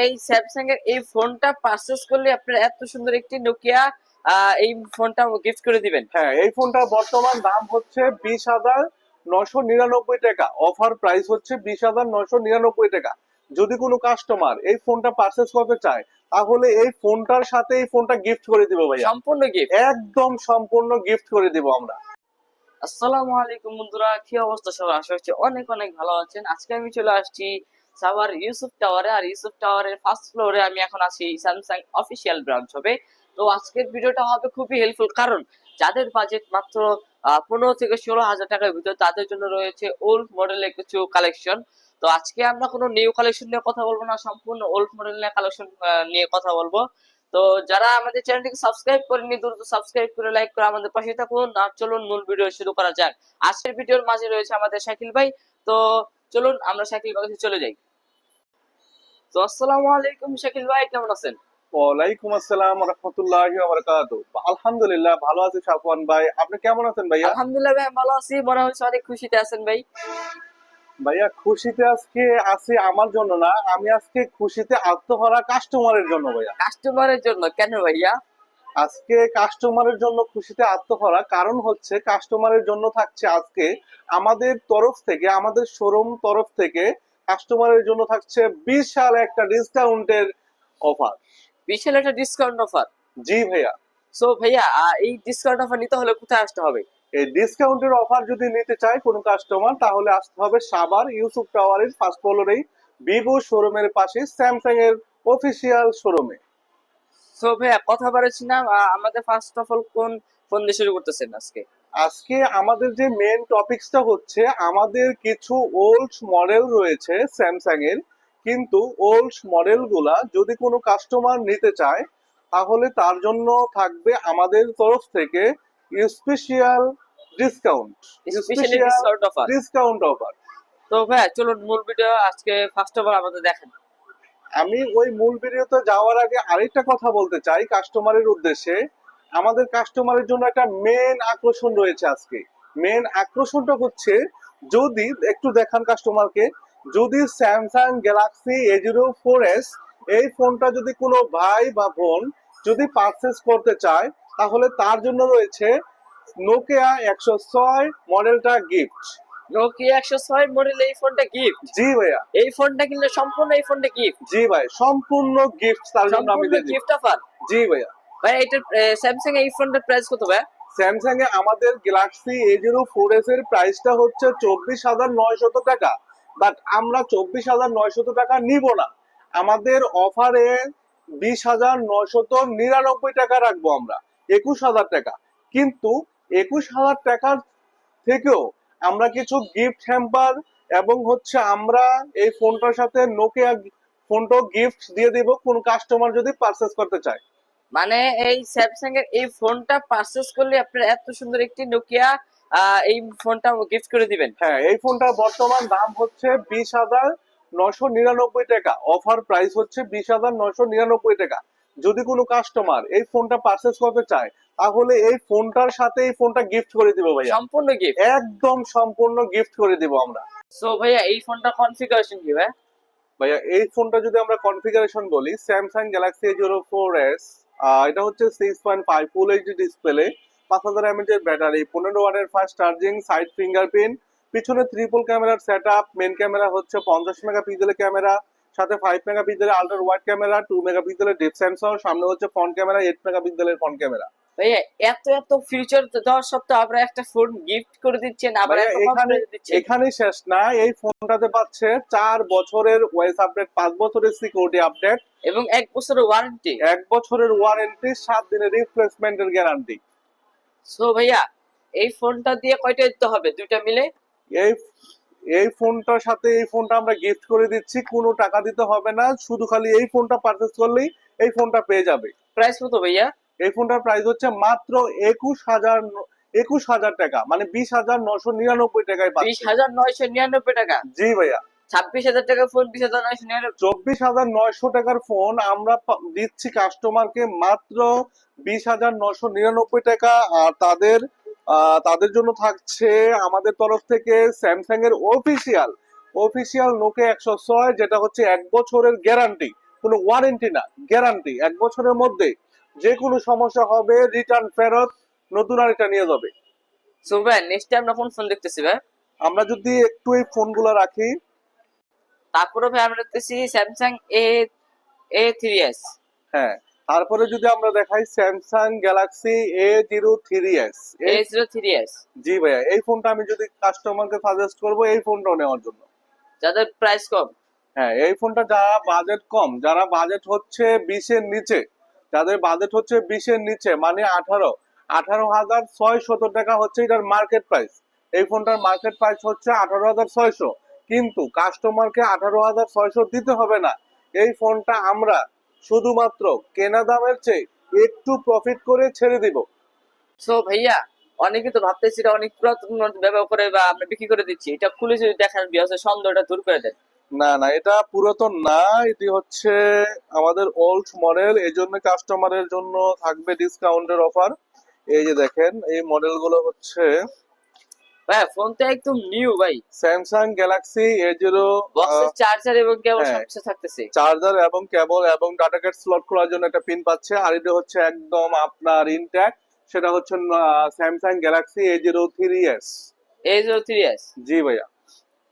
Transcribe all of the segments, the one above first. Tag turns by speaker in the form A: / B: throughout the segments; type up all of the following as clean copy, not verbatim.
A: এই স্যামসাং এর এই ফোনটা পারচেজ করলে আপনারা এত সুন্দর একটি নোকিয়া এই ফোনটা গিফট করে দিবেন।
B: হ্যাঁ, এই ফোনটার বর্তমান দাম হচ্ছে 20,999 টাকা। অফার প্রাইস হচ্ছে 20,999 টাকা। যদি কোনো কাস্টমার এই ফোনটা পারচেজ করতে চায় তাহলে এই ফোনটার সাথে এই ফোনটা গিফট করে দিব ভাইয়া।
A: সম্পূর্ণ গিফট,
B: একদম সম্পূর্ণ গিফট করে দিব আমরা।
A: আসসালামু আলাইকুম বন্ধুরা, কি অবস্থা সবার? আশা করছি অনেক অনেক ভালো আছেন। আজকে আমি চলে আসছি সাভার ইউসুফ টাওয়ারে, আর ইউসুফ টাওয়ারের ফার্স্ট ফ্লোরে আমি এখন আছি স্যামসাং অফিসিয়াল ব্রাঞ্চ হবে। তো আজকের ভিডিওটা হবে খুবই হেল্পফুল, কারণ যাদের বাজেট মাত্র 15 থেকে 16 হাজার টাকার ভিতর, তাদের জন্য রয়েছে ওল্ড মডেলের কিছু কালেকশন। তো আজকে আমরা কোনো নিউ কালেকশন নিয়ে কথা বলবো না, সম্পূর্ণ ওল্ড মডেল নিয়ে কালেকশন নিয়ে কথা বলবো। তো যারা আমাদের চ্যানেলটিকে সাবস্ক্রাইব করেননি, দ্রুত সাবস্ক্রাইব করে লাইক করে আমাদের পাশে থাকুন। আর চলুন মূল ভিডিও শুরু করা যাক। আজকের ভিডিওর মাঝে রয়েছে আমাদের শাকিল ভাই। তো চলুন আমরা শাকিল ভাই কাছে চলে যাই। তো আসসালামু আলাইকুম শাকিল ভাই, কেমন আছেন?
B: ওয়ালাইকুম আসসালাম ওয়া রাহমাতুল্লাহি ওয়া বারাকাতুহু। আলহামদুলিল্লাহ ভালো আছি সাফওয়ান ভাই, আপনি কেমন আছেন ভাইয়া?
A: আলহামদুলিল্লাহ ভাই, ভালো আছি। মনে হচ্ছে অনেক খুশিতে আছেন ভাই।
B: ভাইয়া খুশিতে আজকে আছি আমার জন্য না, আমি আজকে খুশিতে আত্মহারা কাস্টমারের জন্য ভাইয়া।
A: কাস্টমারের জন্য? কেন ভাইয়া?
B: আজকে কাস্টমারের জন্য খুশিতে আত্মহারা কারণ হচ্ছে কাস্টমারের জন্য থাকছে আজকে আমাদের তরফ থেকে, আমাদের শোরুম তরফ থেকে কাস্টমারের জন্য থাকছে বিশাল একটা ডিসকাউন্টের অফার।
A: বিশাল একটা ডিসকাউন্ট অফার?
B: জি ভাইয়া।
A: সো ভাইয়া, এই ডিসকাউন্ট অফার নিতে হলে কোথায় আসতে হবে?
B: এই ডিসকাউন্টের অফার যদি নিতে চায় কোনো কাস্টমার তাহলে আসতে হবে সাভার ইউসুফ টাওয়ারের ফার্স্ট ফ্লোরেই ভিভো শোরুমের পাশে স্যামসাং এর অফিসিয়াল শোরুমে।
A: সো ভাইয়া কথা বলেছি না, আমাদের ফার্স্ট অফ অল কোন ফোন দিয়ে শুরু করতেছেন আজকে?
B: আজকে আমাদের যে মেন টপিকসটা হচ্ছে আমাদের কিছু ওল্ড মডেল রয়েছে স্যামসাং এর, কিন্তু ওল্ড মডেল গুলা যদি কোনো কাস্টমার নিতে চায় তাহলে তার জন্য থাকবে আমাদের তরফ থেকে special discount.
A: Specially discount offer?
B: Discount offer.
A: তো ভাইয়া চলুন মূল ভিডিও আজকে ফার্স্ট অফ অল আমাদের দেখেন।
B: আমি ওই মূল ভিডিওতে যাওয়ার আগে আরেকটা কথা বলতে চাই কাস্টমারের উদ্দেশ্যে। আমাদের কাস্টমারের জন্য একটা মেন আকর্ষণ রয়েছে আজকে। মেন আকর্ষণটা হচ্ছে, যদি একটু দেখান কাস্টমারকে, যদি স্যামসাং গ্যালাক্সি A04s এই ফোনটা যদি কোনো ভাই বা বোন যদি পারচেস করতে চায় তাহলে তার জন্য রয়েছে নোকিয়া 106 মডেলটা গিফট।
A: নোকিয়া 106 মডেল এই ফোনটা গিফট?
B: জি ভাইয়া।
A: এই ফোনটা কিনলে সম্পূর্ণ এই ফোনটা গিফট?
B: জি ভাই, সম্পূর্ণ গিফট তার জন্য আমি দিয়ে দিই।
A: Gift offer?
B: জি ভাইয়া।
A: ভাই এটা স্যামসাং এই ফোনটার প্রাইস কত ভাই?
B: স্যামসাং এ আমাদের গ্যালাক্সি A04s এর প্রাইসটা হচ্ছে 24,900 টাকা, বাট আমরা 24,900 টাকা নিব না। আমাদের অফারে 20,999 টাকা রাখবো আমরা, 21,000 টাকা। কিন্তু 21,000 টাকার থেকেও আমরা কিছু গিফট হ্যাম্পার এবং হচ্ছে আমরা এই ফোনটার সাথে নোকিয়া ফোনটা গিফট দিয়ে দিব কোন কাস্টমার যদি পারচেস করতে চায়।
A: মানে এই স্যামসাং এর এই ফোনটা পারচেজ করলে আপনারা এত সুন্দর একটি নোকিয়া এই ফোনটা গিফট করে দিবেন?
B: হ্যাঁ, এই ফোনটার বর্তমান দাম হচ্ছে 20,999 টাকা। অফার প্রাইস হচ্ছে 20,999 টাকা। যদি কোনো কাস্টমার এই ফোনটা পারচেস করতে চায় তাহলে এই ফোনটার সাথে এই ফোনটা গিফট করে দিব ভাইয়া।
A: সম্পূর্ণ গিফট?
B: একদম সম্পূর্ণ গিফট করে দিব আমরা।
A: সো ভাইয়া এই ফোনটা কনফিগারেশন কি ভাই?
B: ভাইয়া এই ফোনটা যদি আমরা কনফিগারেশন বলি, স্যামসাং গ্যালাক্সি A04s, এটা হচ্ছে 6.5 ফুল এইচডি ডিসপ্লে, 5,000 mAh এর ব্যাটারি, 15 ওয়াটের ফাস্ট চার্জিং, সাইড ফিঙ্গারপ্রিন্ট, পিছনে ট্রিপল ক্যামেরার সেটআপ, মেন ক্যামেরা হচ্ছে 50 মেগাপিক্সেলের ক্যামেরা, সাথে 5 মেগাপিক্সেলের আল্ট্রা ওয়াইড ক্যামেরা, 2 মেগাপিক্সেলের ডেপথ সেন্সর, সামনে হচ্ছে ফ্রন্ট ক্যামেরা, 8 মেগাপিক্সেলের ফ্রন্ট ক্যামেরা।
A: ভাইয়া এত এত ফিচার দেওয়ার সত্ত্বেও আপনারা একটা ফোন গিফট করে দিচ্ছেন, আবার এত কম প্রাইসে দিচ্ছেন।
B: এখানে শেষ না, এই ফোনটাতে পাচ্ছে 4 বছরের ওএস আপডেট, 5 বছরের সিকিউরিটি আপডেট
A: এবং 1 বছরের ওয়ারেন্টি।
B: 1 বছরের ওয়ারেন্টি, 7 দিনের রিপ্লেসমেন্টের গ্যারান্টি।
A: সো ভাইয়া এই ফোনটা দিয়ে কয়টা দিতে হবে দুইটা মিলে?
B: এই এই ফোনটার সাথে এই ফোনটা আমরা গিফট করে দিচ্ছি, কোনো টাকা দিতে হবে না, শুধু খালি এই ফোনটা পারচেজ করলেই এই ফোনটা পেয়ে যাবে।
A: প্রাইস কত ভাইয়া?
B: এই ফোনটার প্রাইস হচ্ছে মাত্র 21,000 টাকা, মানে 20,999 টাকায় পাচ্ছেন।
A: 20,999 টাকা?
B: জি ভাইয়া।
A: 26,000 টাকার ফোন 20,999?
B: 24,900 টাকার ফোন আমরা দিচ্ছি কাস্টমারকে মাত্র 20,999 টাকা। আর তাদের জন্য থাকছে আমাদের তরফ থেকে স্যামসাং এর অফিসিয়াল নোকিয়া 106, যেটা হচ্ছে 1 বছরের গ্যারান্টি, কোনো ওয়ারেন্টি না, গ্যারান্টি 1 বছরের মধ্যে যে কোনো সমস্যা হবে রিটার্ন ফেরত, নতুন আরেকটা নিয়ে যাবে।
A: সো ভাই নেক্সট আমরা কোন ফোন দেখতেছি ভাই?
B: আমরা যদি একটু এই ফোনগুলো রাখি,
A: তারপরে ভাই আমরা দেখতেছি স্যামসাং A3s।
B: হ্যাঁ, তারপরে যদি আমরা দেখাই স্যামসাং গ্যালাক্সি A03s।
A: A03s
B: জি ভাইয়া, এই ফোনটা আমি যদি কাস্টমারকে সাজেস্ট করব এই ফোনটাও নেওয়ার জন্য।
A: যাদের প্রাইস কম।
B: হ্যাঁ, এই ফোনটা যারা বাজেট কম, যারা বাজেট হচ্ছে 20-এর নিচে, যাদের বাজেট হচ্ছে 20-এর নিচে মানে 18,600 টাকা হচ্ছে এটার মার্কেট প্রাইস। এই ফোনটার মার্কেট প্রাইস হচ্ছে 18,600, কিন্তু কাস্টমারকে 18,600 দিতে হবে না। এই ফোনটা আমরা শুধুমাত্র কেনা দামের চেয়ে একটু প্রফিট করে ছেড়ে দিব।
A: সো ভাইয়া অনেকে তো ভাবতেছি এটা অনেক পুরাতন ব্যবহার করে বা আমরা বিক্রি করে দিচ্ছি, এটা খুলে যদি দেখেন বিয়াসের সন্দেহটা দূর করে দেন।
B: না না, এটা পুরাতন না, এটি হচ্ছে আমাদের ওল্ড মডেল। এই জন্য কাস্টমারের জন্য থাকবে ডিসকাউন্টের অফার। এই যে দেখেন, এই মডেল গুলো হচ্ছে
A: ভাই ফোন তো একদম নিউ ভাই।
B: Samsung Galaxy A0।
A: বক্সের চার্জার এবং কেবল
B: হ্যাঁ,
A: সবকিছু থাকতেছে।
B: চার্জার এবং কেবল এবং ডাটা কেট স্লট খোলার জন্য একটা পিন পাচ্ছে। আর এটা হচ্ছে একদম আপনার ইনট্যাক্ট, সেটা হচ্ছে স্যামসাং গ্যালাক্সি A03s।
A: A03s।
B: জি ভাইয়া,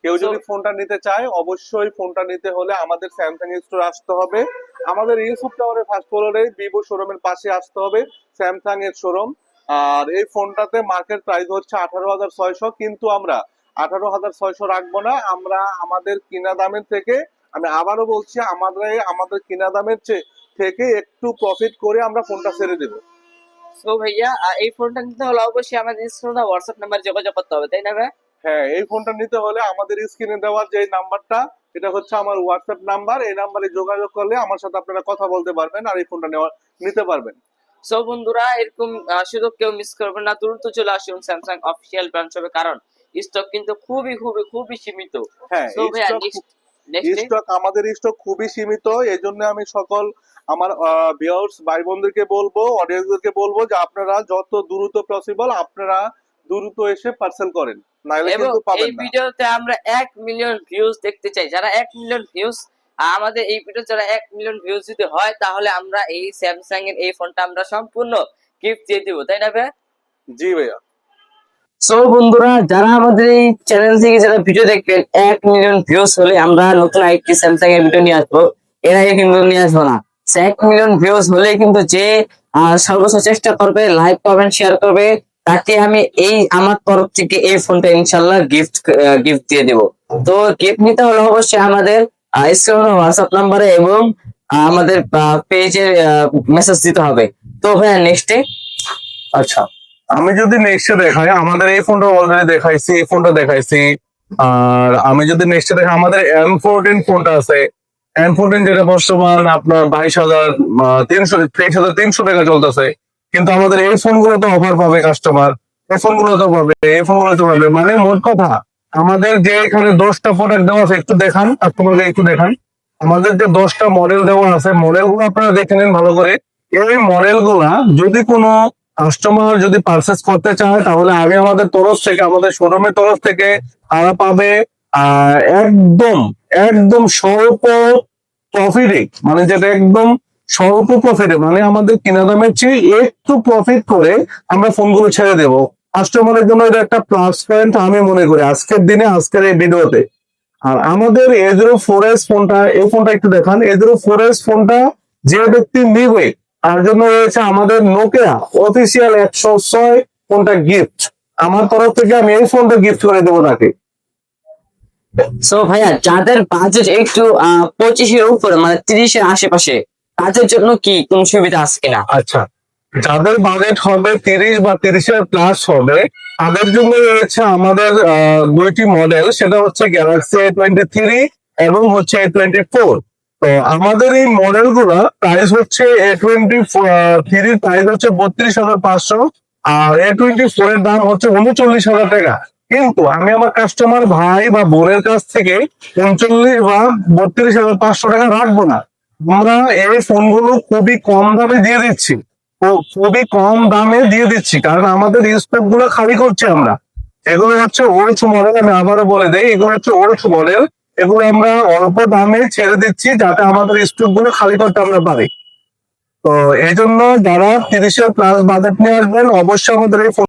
B: কেউ
A: So-
B: যদি ফোনটা নিতে চায় অবশ্যই ফোনটা নিতে হলে আমাদের স্যামসাং স্টোর আসতে হবে। আমাদের ইউসুফ টাওয়ারের ফার্স্ট ফ্লোরে ভিভো শোরুমের পাশে আসতে হবে স্যামসাং এর শোরুম। আর এই ফোনটাতে মার্কেট প্রাইস হচ্ছে 18,600, কিন্তু আমরা 18,600 রাখবো না। আমরা আমাদের কিনা দামের থেকে, আমি আবারও বলছি, আমাদের কিনা দামের থেকে একটু প্রফিট করে আমরা ফোনটা ছেড়ে দেবো।
A: সো ভাইয়া এই ফোনটা নিতে হলে অবশ্যই আমাদের স্ক্রিনে হোয়াটসঅ্যাপ নাম্বার যোগাযোগ করতে হবে, তাই না ভাই?
B: হ্যাঁ, এই ফোনটা নিতে হলে আমাদের স্ক্রিনে দেওয়ার যে নাম্বারটা, এটা হচ্ছে আমার হোয়াটসঅ্যাপ নাম্বার। এই নাম্বারে যোগাযোগ করলে আমার সাথে আপনারা কথা বলতে পারবেন আর এই ফোনটা নিতে পারবেন।
A: সো বন্ধুরা এরকম সুযোগ কেউ মিস করবেন না, দ্রুত চলে আসুন স্যামসাং অফিসিয়াল ব্রাঞ্চ হবে, কারণ স্টক কিন্তু খুবই খুবই খুবই সীমিত।
B: হ্যাঁ,
A: সো ভাইয়া নেক্সট
B: স্টক আমাদের স্টক খুবই সীমিত। এই জন্য আমি সকল আমার ভিউয়ার্স ভাই বোনদেরকে বলবো, অডিয়েন্সদেরকে বলবো যে আপনারা যত দ্রুত পসিবল আপনারা দ্রুত এসে পার্সেল করেন, নাইলে
A: এবং
B: কিন্তু
A: এই
B: পাবেন না।
A: ভিডিওতে আমরা 1 মিলিয়ন ভিউজ দেখতে চাই। যারা 1 মিলিয়ন ভিউজ, আমাদের এই ভিডিও যারা 1 মিলিয়ন ভিউজ যদি হয় তাহলে আমরা এই স্যামসাং এর এই ফোনটা আমরা সম্পূর্ণ গিফট দিয়ে দিব, তাই না ভাই?
B: জি ভাইয়া।
A: সো বন্ধুরা যারা আমাদের এই চ্যানেল থেকে যারা ভিডিও দেখবেন 1 মিলিয়ন ভিউজ হলে আমরা নতুন আরেকটি স্যামসাং এর ভিডিও নিয়ে আসবো, এর আগে কিন্তু নিয়ে আসবো না। 1 মিলিয়ন ভিউজ হলে কিন্তু যে সর্বোচ্চ চেষ্টা করবে, লাইক কমেন্ট শেয়ার করবে, তাকে আমি আমার তরফ থেকে এই ফোনটা ইনশাল্লাহ গিফট দিয়ে দেবো। তো গিফট নিতে হলে অবশ্যই আমাদের স্ক্রিনে হোয়াটসঅ্যাপ নাম্বারে এবং আমাদের পেজে মেসেজ দিতে হবে। তো ভাইয়া নেক্সটে
B: আচ্ছা, আমি যদি নেক্সটে দেখাই, আমাদের এই ফোনটা অলরেডি দেখাইছি, এই ফোনটা দেখাইছি। আর আমি যদি নেক্সটে দেখাই, আমাদের M14 ফোনটা আছে। M14 যেটা বর্তমান আপনার 23,300 টাকা চলতেছে, কিন্তু আমাদের এই ফোনগুলো তো অফার পাবে কাস্টমার, এই ফোনগুলো তো পাবে, এই ফোনগুলো তো পাবে। মানে মোট কথা আমাদের যে এখানে 10টা প্রোডাক্ট দেওয়া আছে, একটু দেখান কাস্টমারকে, একটু দেখান। আমাদের যে 10টা মডেল দেওয়া আছে, মডেলগুলো আপনারা দেখে নেন ভালো করে। এই মডেলগুলা যদি কোনো কাস্টমার যদি পারচেস করতে চায় তাহলে আমি আমাদের তরফ থেকে, আমাদের শোরুমের তরফ থেকে তারা পাবে একদম একদম স্বল্প প্রফিটে, মানে যেটা একদম স্বল্প প্রফিটে, মানে আমাদের কিনা দামের চেয়ে একটু প্রফিট করে আমরা ফোনগুলো ছেড়ে দেব কাস্টমারের জন্য। এটা একটা প্লাস পয়েন্ট আমি মনে করি আজকের দিনে, আজকের এই ভিডিওতে। আর আমাদের A04s ফোনটা, এই ফোনটা একটু দেখান। A04s ফোনটা যে ব্যক্তি নিবে তার জন্য রয়েছে আমাদের নোকিয়া অফিসিয়াল 106 ফোনটা গিফট। আমার তরফ থেকে আমি এই ফোনটা গিফট করে দেবো তাকে।
A: সো ভাইয়া যাদের বাজেট একটু 25-এর উপরে মানে 30-এর আশেপাশে, তাদের জন্য কি কোন সুবিধা আছে কিনা?
B: আচ্ছা, যাদের বাজেট হবে 30 বা 30-এর প্লাস হবে তাদের জন্য রয়েছে আমাদের দুইটি মডেল, সেটা হচ্ছে গ্যালাক্সি A23 এবং হচ্ছে A24। তো আমাদের এই মডেল গুলা প্রাইস হচ্ছে A23 প্রাইস হচ্ছে 32,500 আর A24 এর দাম হচ্ছে 39,000 টাকা। কিন্তু আমি আমার কাস্টমার ভাই বা বোনের কাছ থেকে 39 বা 32,500 টাকা রাখবো না। আমরা এই ফোনগুলো খুবই কম দামে দিয়ে দিচ্ছি, খুবই কম দামে দিয়ে দিচ্ছি, কারণ আমাদের স্টক গুলো খালি করছি আমরা। এগুলো হচ্ছে ওল্ড মডেল, আমি আবারও বলে দেই, এগুলো হচ্ছে ওল্ড মডেল। এগুলো আমরা অল্প দামে ছেড়ে দিচ্ছি যাতে আমাদের স্টক গুলো খালি করতে আমরা পারি। তো এই জন্য যারা 30-এর প্লাস বাজেট নিয়ে আসবেন অবশ্যই আমাদের এই